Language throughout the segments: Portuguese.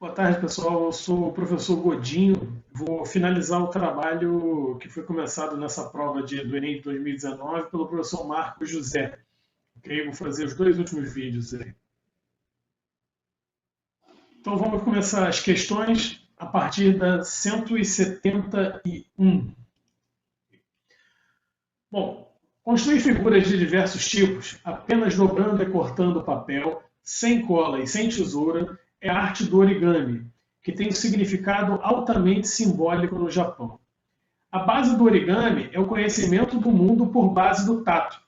Boa tarde, pessoal. Eu sou o professor Godinho. Vou finalizar o trabalho que foi começado nessa prova do Enem de 2019 pelo professor Marcos José. Ok? Vou fazer os dois últimos vídeos aí. Então vamos começar as questões a partir da 171. Bom, construir figuras de diversos tipos, apenas dobrando e cortando o papel, sem cola e sem tesoura, é a arte do origami, que tem um significado altamente simbólico no Japão. A base do origami é o conhecimento do mundo por base do tato.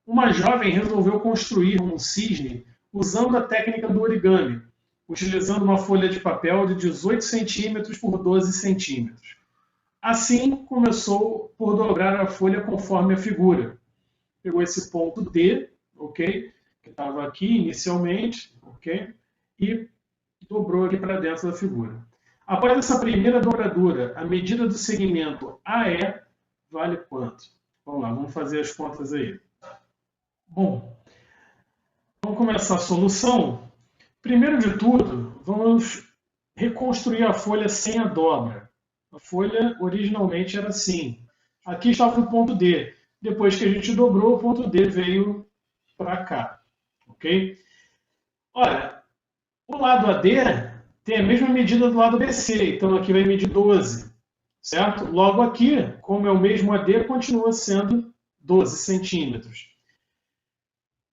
Uma jovem resolveu construir um cisne usando a técnica do origami, utilizando uma folha de papel de 18 centímetros por 12 centímetros. Assim, começou por dobrar a folha conforme a figura. Pegou esse ponto D, ok? Que estava aqui inicialmente, ok? E dobrou aqui para dentro da figura. Após essa primeira dobradura, a medida do segmento AE vale quanto? Vamos lá, vamos fazer as contas aí. Bom, vamos começar a solução. Primeiro de tudo, vamos reconstruir a folha sem a dobra. A folha originalmente era assim. Aqui estava o ponto D. Depois que a gente dobrou, o ponto D veio para cá. Ok? Olha, o lado AD tem a mesma medida do lado BC, então aqui vai medir 12, certo? Logo aqui, como é o mesmo AD, continua sendo 12 centímetros.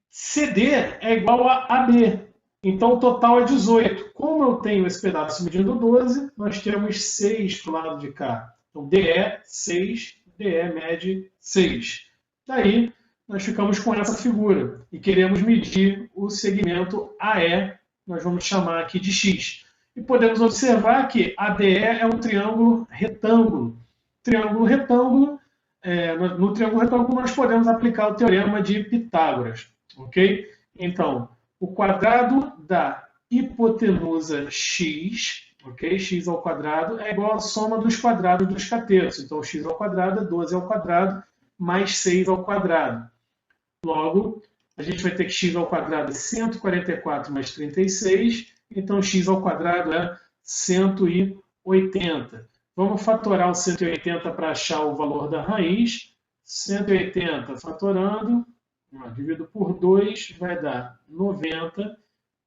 CD é igual a AB, então o total é 18. Como eu tenho esse pedaço medindo 12, nós temos 6 para o lado de cá. Então DE 6, DE mede 6. Daí nós ficamos com essa figura e queremos medir o segmento AE, nós vamos chamar aqui de X. E podemos observar que ADE é um triângulo retângulo. Triângulo retângulo, no triângulo retângulo nós podemos aplicar o teorema de Pitágoras. Ok? Então, o quadrado da hipotenusa x, ok? X ao quadrado é igual à soma dos quadrados dos catetos. Então, x ao quadrado é 12 ao quadrado mais 6 ao quadrado. Logo, a gente vai ter que x ao quadrado é 144 mais 36, então x ao quadrado é 180. Vamos fatorar o 180 para achar o valor da raiz. 180 fatorando, dividido por 2 vai dar 90,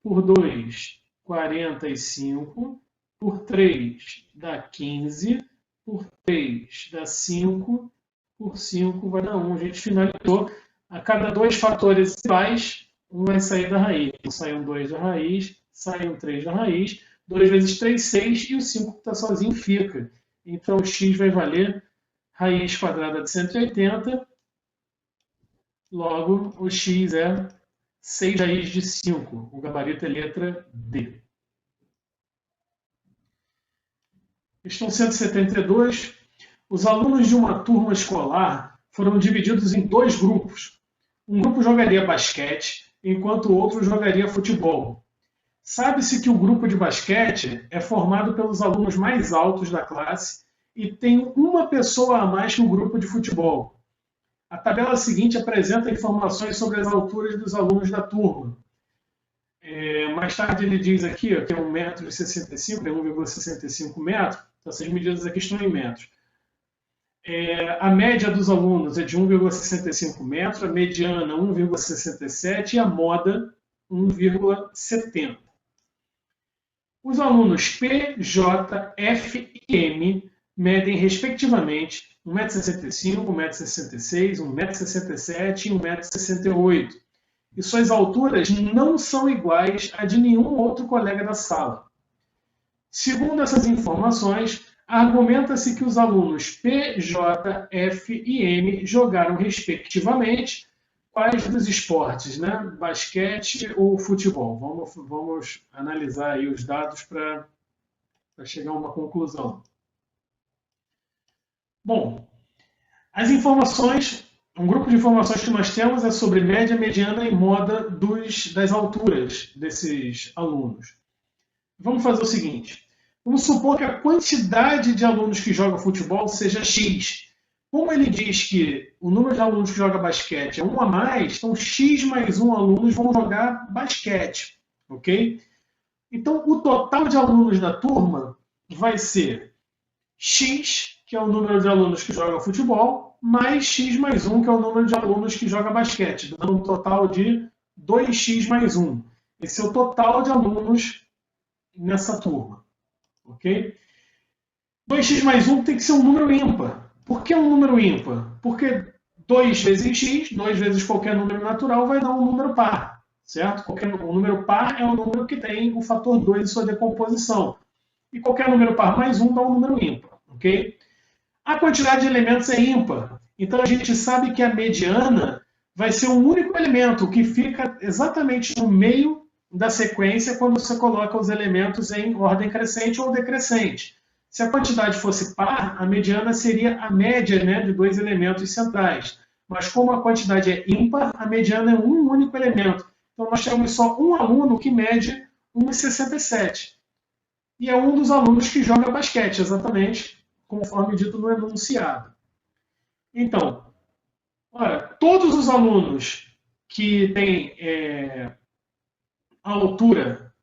por 2, 45, por 3 dá 15, por 3 dá 5, por 5 vai dar 1. A gente finalizou. A cada dois fatores iguais, um vai sair da raiz. Então, sai um 2 da raiz, sai um 3 da raiz. 2 vezes 3, 6, e o 5 que está sozinho fica. Então, o x vai valer raiz quadrada de 180. Logo, o x é 6 raiz de 5. O gabarito é letra D. Questão 172. Os alunos de uma turma escolar foram divididos em dois grupos. Um grupo jogaria basquete, enquanto o outro jogaria futebol. Sabe-se que o grupo de basquete é formado pelos alunos mais altos da classe e tem uma pessoa a mais que o grupo de futebol. A tabela seguinte apresenta informações sobre as alturas dos alunos da turma. Mais tarde ele diz aqui que é 1,65 m, é 1,65 metros. Então, essas medidas aqui estão em metros. A média dos alunos é de 1,65 metros, a mediana 1,67 e a moda 1,70. Os alunos P, J, F e M medem, respectivamente, 1,65 m, 1,66 m, 1,67 m e 1,68 m. E suas alturas não são iguais a de nenhum outro colega da sala. Segundo essas informações, argumenta-se que os alunos P, J, F e M jogaram, respectivamente, quais dos esportes, né? Basquete ou futebol? Vamos analisar aí os dados para chegar a uma conclusão. Bom, as informações, um grupo de informações que nós temos é sobre média, mediana e moda das alturas desses alunos. Vamos fazer o seguinte. Vamos supor que a quantidade de alunos que jogam futebol seja X. Como ele diz que o número de alunos que joga basquete é 1 a mais, então X mais 1 alunos vão jogar basquete. Ok? Então, o total de alunos da turma vai ser X, que é o número de alunos que jogam futebol, mais X mais 1, que é o número de alunos que jogam basquete, dando um total de 2X mais 1. Esse é o total de alunos nessa turma. Ok? 2x mais 1 tem que ser um número ímpar. Por que um número ímpar? Porque 2 vezes x, 2 vezes qualquer número natural, vai dar um número par. Certo? Um número par é um número que tem o fator 2 em sua decomposição. E qualquer número par mais 1 dá um número ímpar. Ok? A quantidade de elementos é ímpar. Então a gente sabe que a mediana vai ser um único elemento que fica exatamente no meio da sequência quando você coloca os elementos em ordem crescente ou decrescente. Se a quantidade fosse par, a mediana seria a média, né, de dois elementos centrais. Mas como a quantidade é ímpar, a mediana é um único elemento. Então nós temos só um aluno que mede 1,67. E é um dos alunos que joga basquete, exatamente, conforme dito no enunciado. Então, olha, todos os alunos que têm a altura,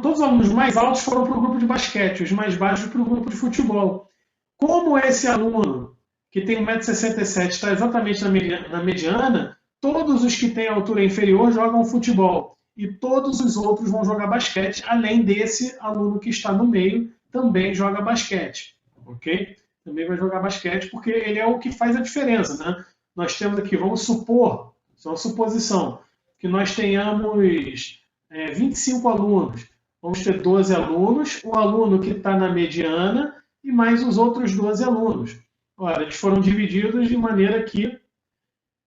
todos os alunos mais altos foram para o grupo de basquete, os mais baixos para o grupo de futebol. Como esse aluno que tem 1,67m está exatamente na mediana, todos os que têm altura inferior jogam futebol. E todos os outros vão jogar basquete, além desse aluno que está no meio, também joga basquete. Ok? Também vai jogar basquete, porque ele é o que faz a diferença. Né? Nós temos aqui, vamos supor, isso é uma suposição, que nós tenhamos 25 alunos. Vamos ter 12 alunos, o aluno que está na mediana e mais os outros 12 alunos. Ora, eles foram divididos de maneira que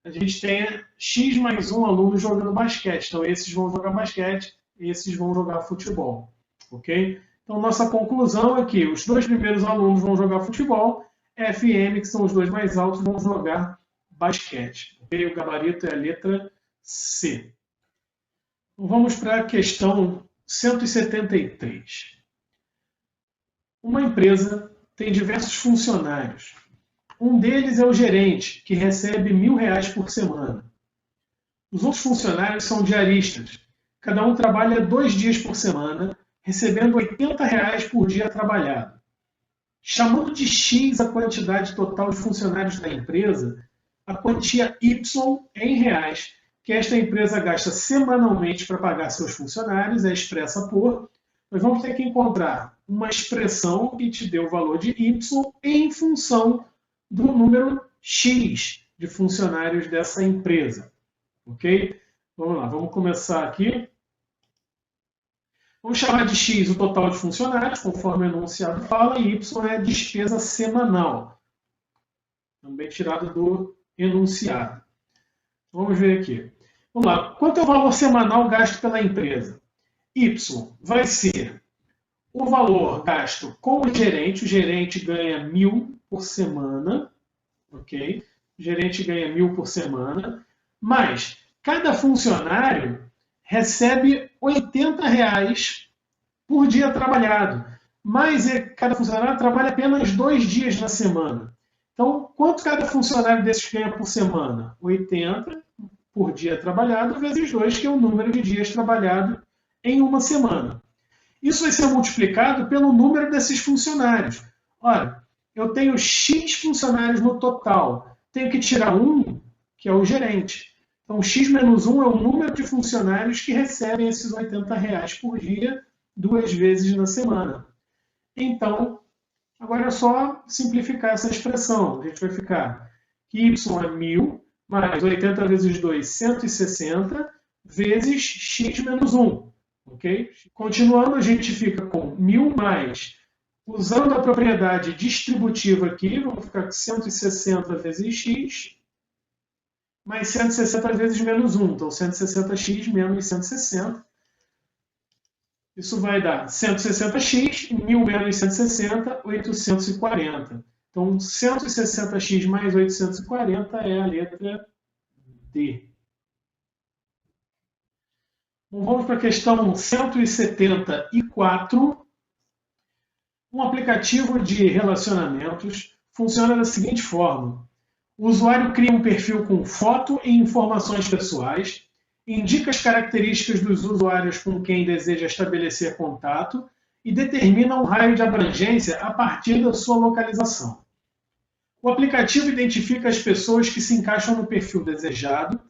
a gente tenha X mais um aluno jogando basquete. Então, esses vão jogar basquete, esses vão jogar futebol. Ok? Então, nossa conclusão é que os dois primeiros alunos vão jogar futebol, FM, que são os dois mais altos, vão jogar basquete. Okay? O gabarito é a letra C. Então, vamos para a questão 173. Uma empresa tem diversos funcionários. Um deles é o gerente, que recebe R$ 1.000 por semana. Os outros funcionários são diaristas. Cada um trabalha 2 dias por semana, recebendo R$ 80 por dia trabalhado. Chamando de X a quantidade total de funcionários da empresa, a quantia Y em reais que esta empresa gasta semanalmente para pagar seus funcionários é expressa por... Nós vamos ter que encontrar uma expressão que te dê o valor de Y em função do número X de funcionários dessa empresa. Ok? Vamos lá, vamos começar aqui. Vamos chamar de X o total de funcionários, conforme o enunciado fala, e Y é a despesa semanal, também tirado do enunciado. Vamos ver aqui. Vamos lá. Quanto é o valor semanal gasto pela empresa? Y vai ser o valor gasto com o gerente ganha 1.000 por semana, ok? O gerente ganha 1.000 por semana, mas cada funcionário recebe R$ 80 por dia trabalhado, mas cada funcionário trabalha apenas 2 dias na semana. Então, quanto cada funcionário desses ganha por semana? 80 por dia trabalhado vezes 2, que é o número de dias trabalhados em uma semana. Isso vai ser multiplicado pelo número desses funcionários. Ora, eu tenho X funcionários no total. Tenho que tirar 1, que é o gerente. Então, X menos 1 é o número de funcionários que recebem esses R$ 80 por dia, 2 vezes na semana. Então, agora é só simplificar essa expressão. A gente vai ficar que Y é 1.000, mais 80 vezes 2, 160, vezes X menos 1. Okay? Continuando, a gente fica com 1.000 mais, usando a propriedade distributiva aqui, vamos ficar com 160 vezes X, mais 160 vezes menos 1. Então, 160x menos 160. Isso vai dar 160x, 1.000 menos 160, 840. Então, 160x mais 840 é a letra D. Bom, vamos para a questão 174. Um aplicativo de relacionamentos funciona da seguinte forma. O usuário cria um perfil com foto e informações pessoais indica as características dos usuários com quem deseja estabelecer contato e determina um raio de abrangência a partir da sua localização. O aplicativo identifica as pessoas que se encaixam no perfil desejado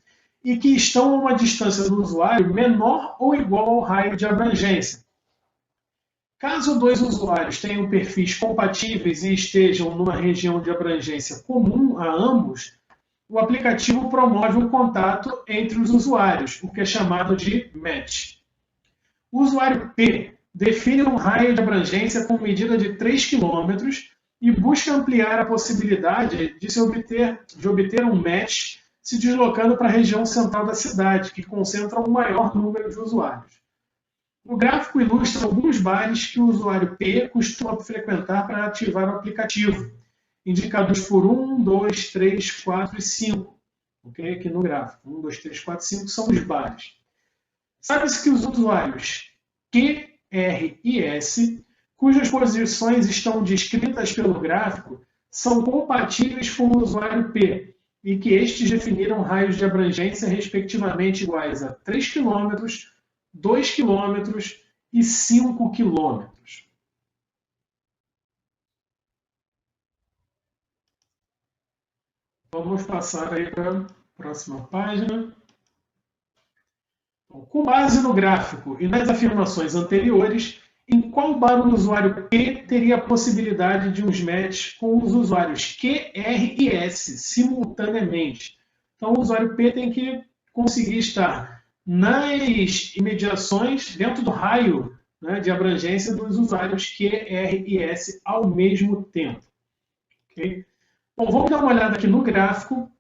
e que estão a uma distância do usuário menor ou igual ao raio de abrangência. Caso dois usuários tenham perfis compatíveis e estejam numa região de abrangência comum a ambos, o aplicativo promove um contato entre os usuários, o que é chamado de match. O usuário P define um raio de abrangência com medida de 3 km e busca ampliar a possibilidade de obter um match se deslocando para a região central da cidade, que concentra um maior número de usuários. O gráfico ilustra alguns bares que o usuário P costuma frequentar para ativar o aplicativo, indicados por 1, 2, 3, 4 e 5. Okay? Aqui no gráfico. 1, 2, 3, 4 e 5 são os bares. Sabe-se que os usuários Q, R e S, cujas posições estão descritas pelo gráfico, são compatíveis com o usuário P, e que estes definiram raios de abrangência respectivamente iguais a 3 km, 2 km e 5 km. Vamos passar aí para a próxima página. Com base no gráfico e nas afirmações anteriores, em qual bar o usuário P teria a possibilidade de uns matches com os usuários Q, R e S simultaneamente? Então, o usuário P tem que conseguir estar nas imediações, dentro do raio, né, de abrangência dos usuários Q, R e S ao mesmo tempo. Okay? Bom, vamos dar uma olhada aqui no gráfico.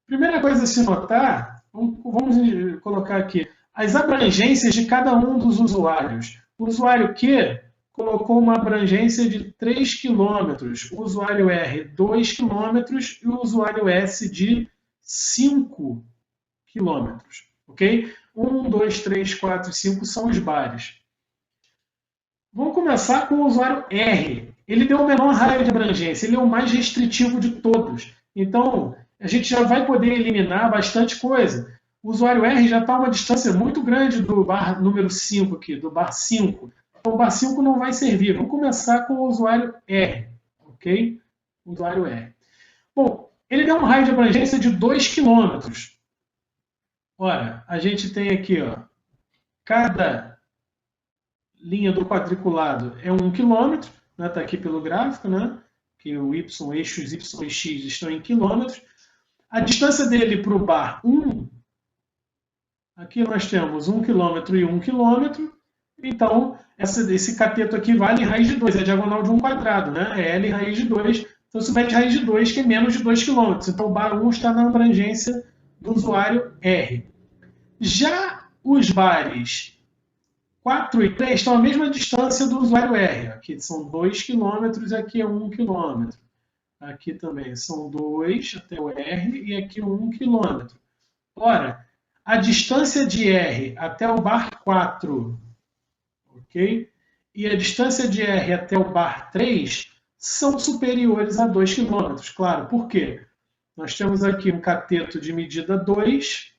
Primeira coisa a se notar, vamos colocar aqui as abrangências de cada um dos usuários. O usuário Q colocou uma abrangência de 3 km, o usuário R 2 km e o usuário S de 5 km. Ok? 1, 2, 3, 4 e 5 são os bares. Vamos começar com o usuário R. Ele deu o menor raio de abrangência, ele é o mais restritivo de todos. Então, a gente já vai poder eliminar bastante coisa. O usuário R já está a uma distância muito grande do bar número 5 aqui, do bar 5. Então, o bar 5 não vai servir. Vamos começar com o usuário R. Ok? O usuário R. Bom, ele deu um raio de abrangência de 2 km. Ora, a gente tem aqui, ó, cada linha do quadriculado é 1 km, né? Está aqui pelo gráfico, né? Que o Y, eixos Y e X estão em quilômetros. A distância dele para o bar 1, aqui nós temos 1 km e 1 km. Então, esse cateto aqui vale raiz de 2, é a diagonal de um quadrado, né? É L raiz de 2. Então, você mede raiz de 2, que é menos de 2 km. Então, o bar 1 está na abrangência do usuário R. Já os bares 4 e 3 estão à mesma distância do usuário R. Aqui são 2 km e aqui é 1 km. Aqui também são 2 até o R e aqui 1 km. Ora, a distância de R até o bar 4, ok? E a distância de R até o bar 3 são superiores a 2 km. Claro, por quê? Nós temos aqui um cateto de medida 2,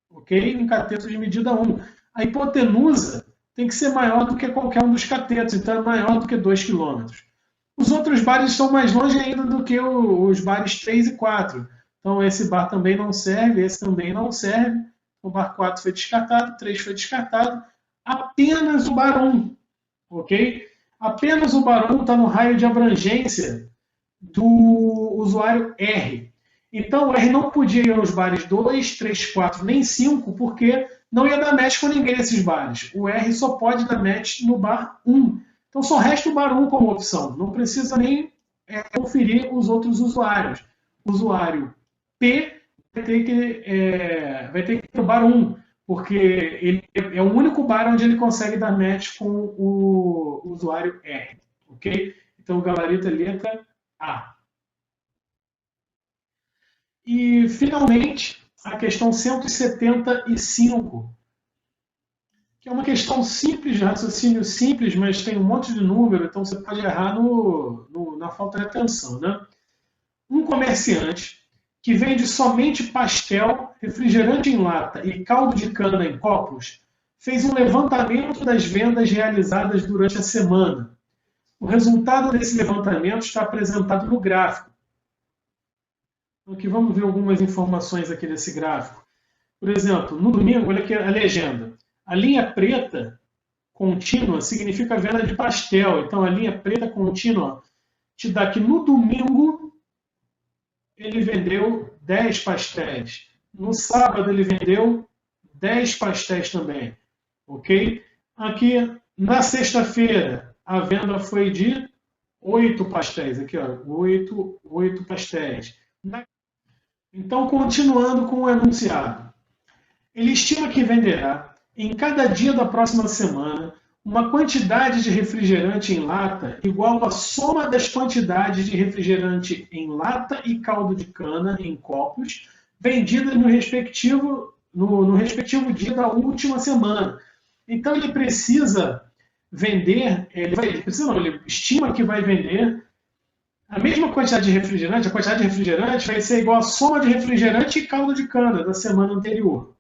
ok? E um cateto de medida 1. A hipotenusa tem que ser maior do que qualquer um dos catetos, então é maior do que 2 km. Os outros bares estão mais longe ainda do que os bares 3 e 4. Então esse bar também não serve, esse também não serve. O bar 4 foi descartado, 3 foi descartado. Apenas o bar 1, ok? Apenas o bar 1 está no raio de abrangência do usuário R. Então o R não podia ir aos bares 2, 3, 4, nem 5, porque não ia dar match com ninguém nesses bares. O R só pode dar match no bar 1. Então só resta o bar 1 como opção. Não precisa nem conferir os outros usuários. O usuário P vai ter que ir para o bar 1, porque ele é o único bar onde ele consegue dar match com o usuário R. Ok? Então o gabarito é letra A. E, finalmente, a questão 175, que é uma questão simples, de raciocínio simples, mas tem um monte de número, então você pode errar na falta de atenção, né? Um comerciante que vende somente pastel refrigerante em lata e caldo de cana em copos, fez um levantamento das vendas realizadas durante a semana. O resultado desse levantamento está apresentado no gráfico. Então, aqui vamos ver algumas informações aqui desse gráfico. Por exemplo, no domingo, olha aqui a legenda. A linha preta contínua significa venda de pastel. Então, a linha preta contínua te dá que no domingo ele vendeu 10 pastéis. No sábado ele vendeu 10 pastéis também. Ok? Aqui, na sexta-feira, a venda foi de 8 pastéis. Aqui, ó, 8 pastéis. Então, continuando com o enunciado. Ele estima que venderá, em cada dia da próxima semana, uma quantidade de refrigerante em lata igual à soma das quantidades de refrigerante em lata e caldo de cana em copos vendidas no respectivo dia da última semana. Então ele precisa vender, ele estima que vai vender a mesma quantidade de refrigerante, a quantidade de refrigerante vai ser igual à soma de refrigerante e caldo de cana da semana anterior.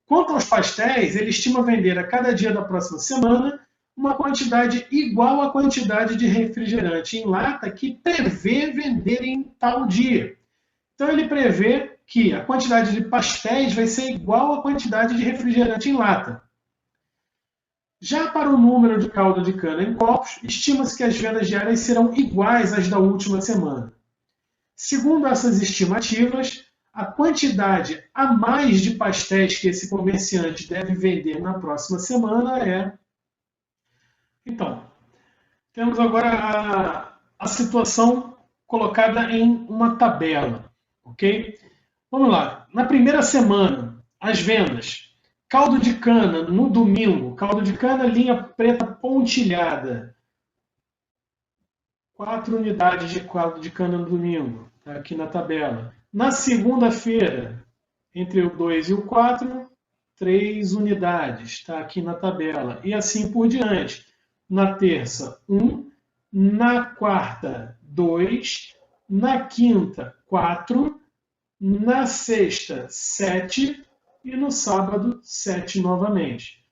Quanto aos pastéis, ele estima vender a cada dia da próxima semana uma quantidade igual à quantidade de refrigerante em lata que prevê vender em tal dia. Então ele prevê que a quantidade de pastéis vai ser igual à quantidade de refrigerante em lata. Já para o número de caldo de cana em copos, estima-se que as vendas diárias serão iguais às da última semana. Segundo essas estimativas, a quantidade a mais de pastéis que esse comerciante deve vender na próxima semana é... Então, temos agora a situação colocada em uma tabela, ok? Vamos lá. Na primeira semana, as vendas. Caldo de cana no domingo. Caldo de cana, linha preta pontilhada. 4 unidades de caldo de cana no domingo. Está aqui na tabela. Na segunda-feira, entre o 2 e o 4, 3 unidades. Está aqui na tabela. E assim por diante. Na terça, 1. Na quarta, 2. Na quinta, 4. Na sexta, 7. E no sábado, 7 novamente.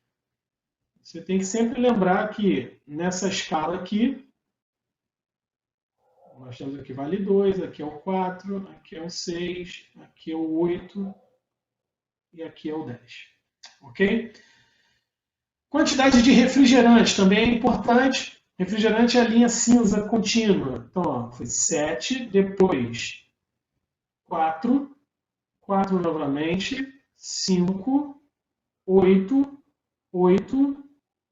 Você tem que sempre lembrar que nessa escala aqui, nós temos aqui vale 2, aqui é o 4, aqui é o 6, aqui é o 8 e aqui é o 10. Ok? Quantidade de refrigerante também é importante. Refrigerante é a linha cinza contínua. Então, ó, foi 7, depois 4, 4 novamente, 5, 8, 8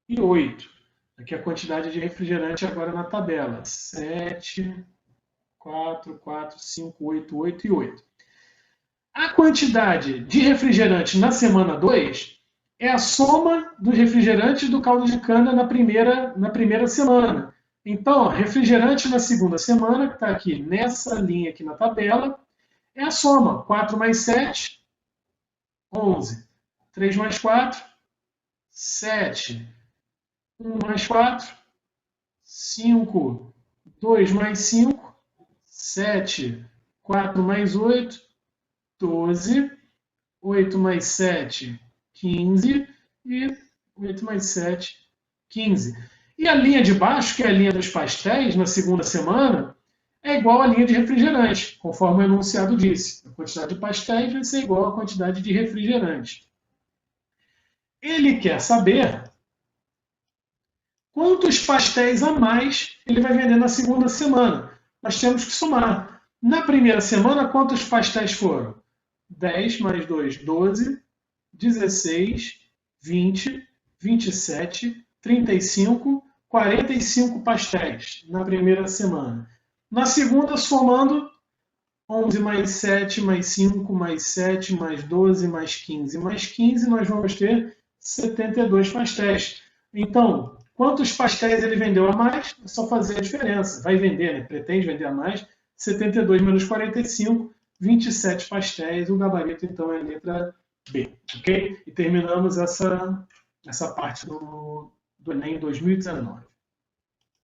e 8. Aqui a quantidade de refrigerante agora na tabela. 7, 4, 4, 5, 8, 8 e 8. A quantidade de refrigerante na semana 2 é a soma dos refrigerantes do caldo de cana na primeira semana. Então, refrigerante na segunda semana, que está aqui nessa linha aqui na tabela, é a soma. 4 mais 7, 11. 3 mais 4, 7. 1 mais 4, 5. 2 mais 5, 7. 4 mais 8, 12. 8 mais 7, 15. E 8 mais 7, 15. E a linha de baixo, que é a linha dos pastéis, na segunda semana, é igual à linha de refrigerante, conforme o enunciado disse. A quantidade de pastéis vai ser igual à quantidade de refrigerante. Ele quer saber quantos pastéis a mais ele vai vender na segunda semana. Nós temos que somar. Na primeira semana, quantos pastéis foram? 10 mais 2, 12, 16, 20, 27, 35, 45 pastéis na primeira semana. Na segunda, somando 11 mais 7, mais 5, mais 7, mais 12, mais 15, nós vamos ter 72 pastéis. Então, quantos pastéis ele vendeu a mais? É só fazer a diferença. Vai vender, né? Pretende vender a mais. 72 menos 45, 27 pastéis. O gabarito, então, é a letra B. Ok? E terminamos essa parte do Enem 2019.